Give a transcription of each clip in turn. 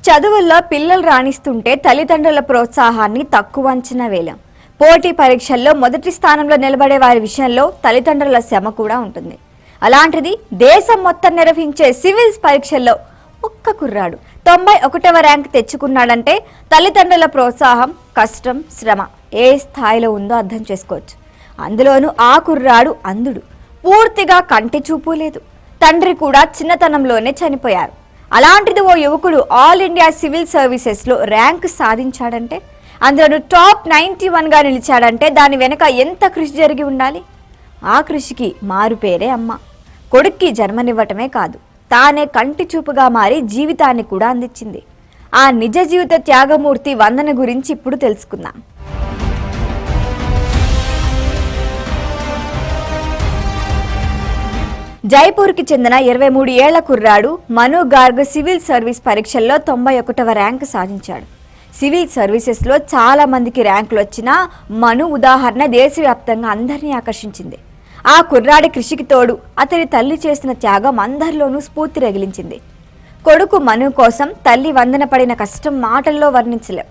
చదువుల్లో పిల్లలు రాణిస్తుంటే తల్లిదండ్రుల ప్రోత్సాహాన్ని తక్కువ అంచనా వేయలేం. పోటీ పరీక్షల్లో మొదటి స్థానంలో నిలబడే వారి విషయంలో తల్లిదండ్రుల శ్రమ కూడా ఉంటుంది. అలాంటిది దేశం మొత్తం నిర్వహించే సివిల్స్ పరీక్షల్లో ఒక్క కుర్రాడు 91వ ర్యాంక్ తెచ్చుకున్నాడంటే తల్లిదండ్రుల ప్రోత్సాహం, కష్టం, శ్రమ ఏ స్థాయిలో ఉందో అర్థం చేసుకోవచ్చు. అందులోనూ ఆ కుర్రాడు అంధుడు, పూర్తిగా కంటి చూపు లేదు. తండ్రి కూడా చిన్నతనంలోనే చనిపోయారు. అలాంటిది ఓ యువకుడు ఆల్ ఇండియా సివిల్ సర్వీసెస్లో ర్యాంక్ సాధించాడంటే, అందులో టాప్ 91గా నిలిచాడంటే దాని వెనుక ఎంత కృషి జరిగి ఉండాలి. ఆ కృషికి మారు పేరే అమ్మ. కొడుక్కి జన్మనివ్వటమే కాదు, తానే కంటి చూపుగా మారి జీవితాన్ని కూడా అందించింది. ఆ నిజ జీవిత త్యాగమూర్తి వందన గురించి ఇప్పుడు తెలుసుకుందాం. జైపూర్కి చెందిన 23 ఏళ్ల కుర్రాడు మను గార్గ్ సివిల్ సర్వీస్ పరీక్షల్లో 91వ ర్యాంకు సాధించాడు. సివిల్ సర్వీసెస్లో చాలా మందికి ర్యాంకులు వచ్చినా మను ఉదాహరణ దేశవ్యాప్తంగా అందరినీ ఆకర్షించింది. ఆ కుర్రాడి కృషికి తోడు అతని తల్లి చేసిన త్యాగం అందరిలోనూ స్ఫూర్తి రగిలించింది. కొడుకు మను కోసం తల్లి వందన పడిన కష్టం మాటల్లో వర్ణించలేం.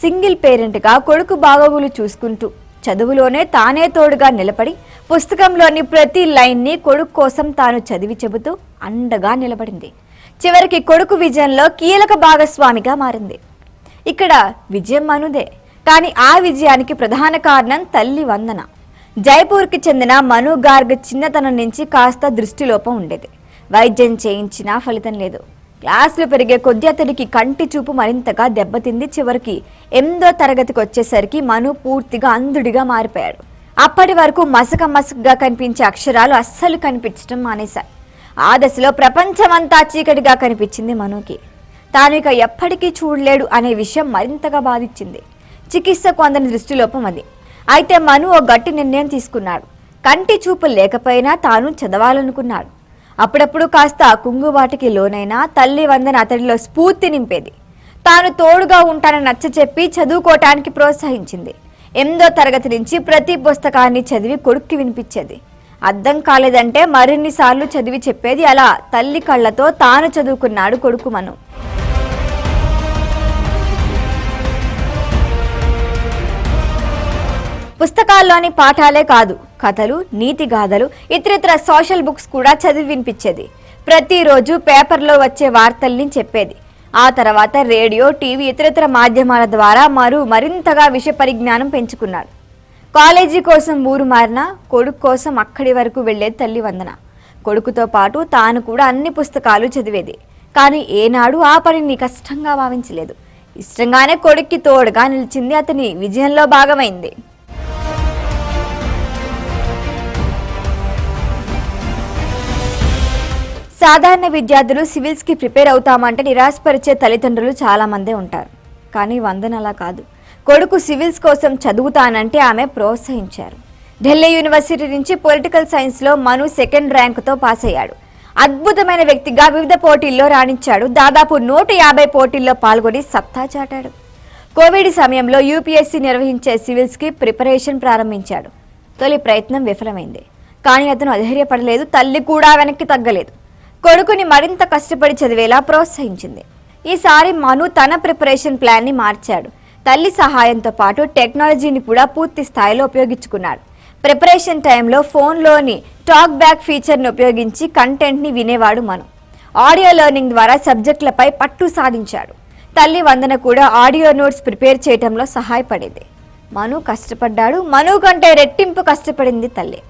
సింగిల్ పేరెంట్గా కొడుకు బాగోగులు చూసుకుంటూ చదువులోనే తానే తోడుగా నిలబడి పుస్తకంలోని ప్రతి లైన్ని కొడుకు కోసం తాను చదివి చెబుతూ అండగా నిలబడింది. చివరికి కొడుకు విజయంలో కీలక భాగస్వామిగా మారింది. ఇక్కడ విజయం మనుదే, కానీ ఆ విజయానికి ప్రధాన కారణం తల్లి వందన. జైపూర్కి చెందిన మను గార్గ్ చిన్నతనం నుంచి కాస్త దృష్టిలోపం ఉండేది. వైద్యం చేయించినా ఫలితం లేదు. క్లాసులు పెరిగే కొద్దీ అతడికి కంటి చూపు మరింతగా దెబ్బతింది. చివరికి 8వ తరగతికి వచ్చేసరికి మను పూర్తిగా అంధుడిగా మారిపోయాడు. అప్పటి వరకు మసకగా కనిపించే అక్షరాలు అస్సలు కనిపించడం మానేశాయి. ఆ దశలో ప్రపంచమంతా చీకటిగా కనిపించింది మనుకి. తాను ఇక ఎప్పటికీ చూడలేడు అనే విషయం మరింతగా బాధించింది. చికిత్సకు అందని దృష్టిలోపం అది. అయితే మను ఓ గట్టి నిర్ణయం తీసుకున్నాడు. కంటి చూపు లేకపోయినా తాను చదవాలనుకున్నాడు. అప్పుడప్పుడు కాస్త కుంగుబాటికి లోనైనా తల్లి వందన అతడిలో స్ఫూర్తి నింపేది. తాను తోడుగా ఉంటానని నచ్చచెప్పి చదువుకోవటానికి ప్రోత్సహించింది. 8వ తరగతి నుంచి ప్రతి పుస్తకాన్ని చదివి కొడుక్కి వినిపించేది. అర్థం కాలేదంటే మరిన్నిసార్లు చదివి చెప్పేది. అలా తల్లి కళ్ళతో తాను చదువుకున్నాడు కొడుకు మను. పుస్తకాల్లోని పాఠాలే కాదు, కథలు, నీతి గాథలు, ఇతరితర సోషల్ బుక్స్ కూడా చదివి వినిపించేది. ప్రతిరోజు పేపర్లో వచ్చే వార్తల్ని చెప్పేది. ఆ తర్వాత రేడియో, టీవీ, ఇతరితర మాధ్యమాల ద్వారా మరింతగా విషయ పరిజ్ఞానం పెంచుకున్నాడు. కాలేజీ కోసం ఊరు మారినా కొడుకు కోసం అక్కడి వరకు వెళ్లేది తల్లి వందన. కొడుకుతో పాటు తాను కూడా అన్ని పుస్తకాలు చదివేది. కానీ ఏనాడు ఆ పనిని కష్టంగా భావించలేదు. ఇష్టంగానే కొడుక్కి తోడుగా నిలిచింది. అతని విజయంలో భాగమైంది. సాధారణ విద్యార్థులు సివిల్స్కి ప్రిపేర్ అవుతామంటే నిరాశపరిచే తల్లిదండ్రులు చాలా మందే ఉంటారు. కానీ వందన అలా కాదు. కొడుకు సివిల్స్ కోసం చదువుతానంటే ఆమె ప్రోత్సహించారు. ఢిల్లీ యూనివర్సిటీ నుంచి పొలిటికల్ సైన్స్లో మను 2nd ర్యాంకుతో పాస్ అయ్యాడు. అద్భుతమైన వ్యక్తిగా వివిధ పోటీల్లో రాణించాడు. దాదాపు 150 పోటీల్లో పాల్గొని సత్తా చాటాడు. కోవిడ్ సమయంలో యూపీఎస్సీ నిర్వహించే సివిల్స్కి ప్రిపరేషన్ ప్రారంభించాడు. తొలి ప్రయత్నం విఫలమైంది. కానీ అతను అధైర్యపడలేదు. తల్లి కూడా వెనక్కి తగ్గలేదు. కొడుకుని మరింత కష్టపడి చదివేలా ప్రోత్సహించింది. ఈసారి మను తన ప్రిపరేషన్ ప్లాన్ని మార్చాడు. తల్లి సహాయంతో పాటు టెక్నాలజీని కూడా పూర్తి స్థాయిలో ఉపయోగించుకున్నాడు. ప్రిపరేషన్ టైంలో ఫోన్లోని టాక్ బ్యాక్ ఫీచర్ని ఉపయోగించి కంటెంట్ని వినేవాడు మను. ఆడియో లెర్నింగ్ ద్వారా సబ్జెక్టులపై పట్టు సాధించాడు. తల్లి వందన కూడా ఆడియో నోట్స్ ప్రిపేర్ చేయడంలో సహాయపడేది. మను కష్టపడ్డాడు. మను కంటే రెట్టింపు కష్టపడింది తల్లి.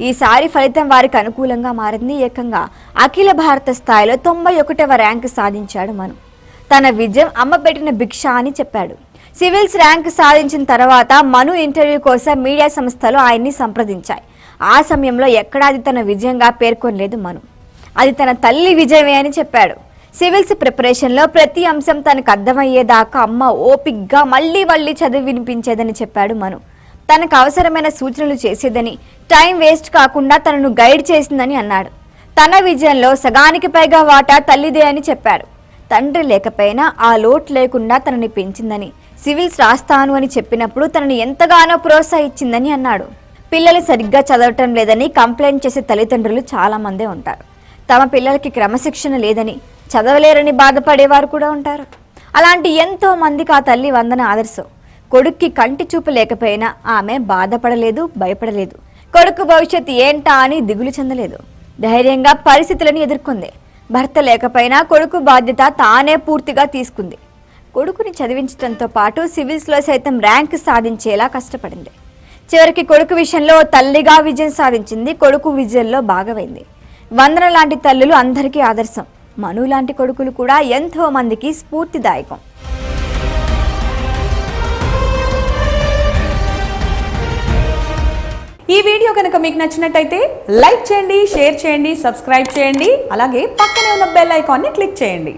ఈసారి ఫలితం వారికి అనుకూలంగా మారింది. ఏకంగా అఖిల భారత స్థాయిలో 91వ ర్యాంకు సాధించాడు మను. తన విజయం అమ్మ పెట్టిన భిక్ష అని చెప్పాడు. సివిల్స్ ర్యాంకు సాధించిన తర్వాత మను ఇంటర్వ్యూ కోసం మీడియా సంస్థలు ఆయన్ని సంప్రదించాయి. ఆ సమయంలో ఎక్కడా అది తన విజయంగా పేర్కొనలేదు మను. అది తన తల్లి విజయమే అని చెప్పాడు. సివిల్స్ ప్రిపరేషన్లో ప్రతి అంశం తనకు అర్థమయ్యేదాకా అమ్మ ఓపిగ్గా మళ్లీ చదివి వినిపించేదని చెప్పాడు మను. తనకు అవసరమైన సూచనలు చేసేదని, టైం వేస్ట్ కాకుండా తనను గైడ్ చేసిందని అన్నాడు. తన విజయంలో సగానికి పైగా వాటా తల్లిదే అని చెప్పాడు. తండ్రి లేకపోయినా ఆ లోటు లేకుండా తనని పెంచిందని, సివిల్స్ రాస్తాను అని చెప్పినప్పుడు తనని ఎంతగానో ప్రోత్సహించిందని అన్నాడు. పిల్లలు సరిగ్గా చదవటం లేదని కంప్లైంట్ చేసే తల్లిదండ్రులు చాలా మందే ఉంటారు. తమ పిల్లలకి క్రమశిక్షణ లేదని, చదవలేరని బాధపడేవారు కూడా ఉంటారు. అలాంటి ఎంతో మందికి ఆ తల్లి వందన ఆదర్శం. కొడుక్కి కంటి చూపు లేకపోయినా ఆమె బాధపడలేదు, భయపడలేదు. కొడుకు భవిష్యత్తు ఏంటా అని దిగులు చెందలేదు. ధైర్యంగా పరిస్థితులను ఎదుర్కొంది. భర్త లేకపోయినా కొడుకు బాధ్యత తానే పూర్తిగా తీసుకుంది. కొడుకుని చదివించడంతో పాటు సివిల్స్లో సైతం ర్యాంక్ సాధించేలా కష్టపడింది. చివరికి కొడుకు విషయంలో తల్లిగా విజయం సాధించింది. కొడుకు విజయంలో భాగమైంది. వందన లాంటి తల్లులు అందరికీ ఆదర్శం. మను లాంటి కొడుకులు కూడా ఎంతో మందికి స్ఫూర్తిదాయకం. ఈ వీడియో కనుక మీకు నచ్చినట్టయితే లైక్ చేయండి, షేర్ చేయండి, సబ్స్క్రైబ్ చేయండి. అలాగే పక్కనే ఉన్న బెల్ ఐకాన్ని క్లిక్ చేయండి.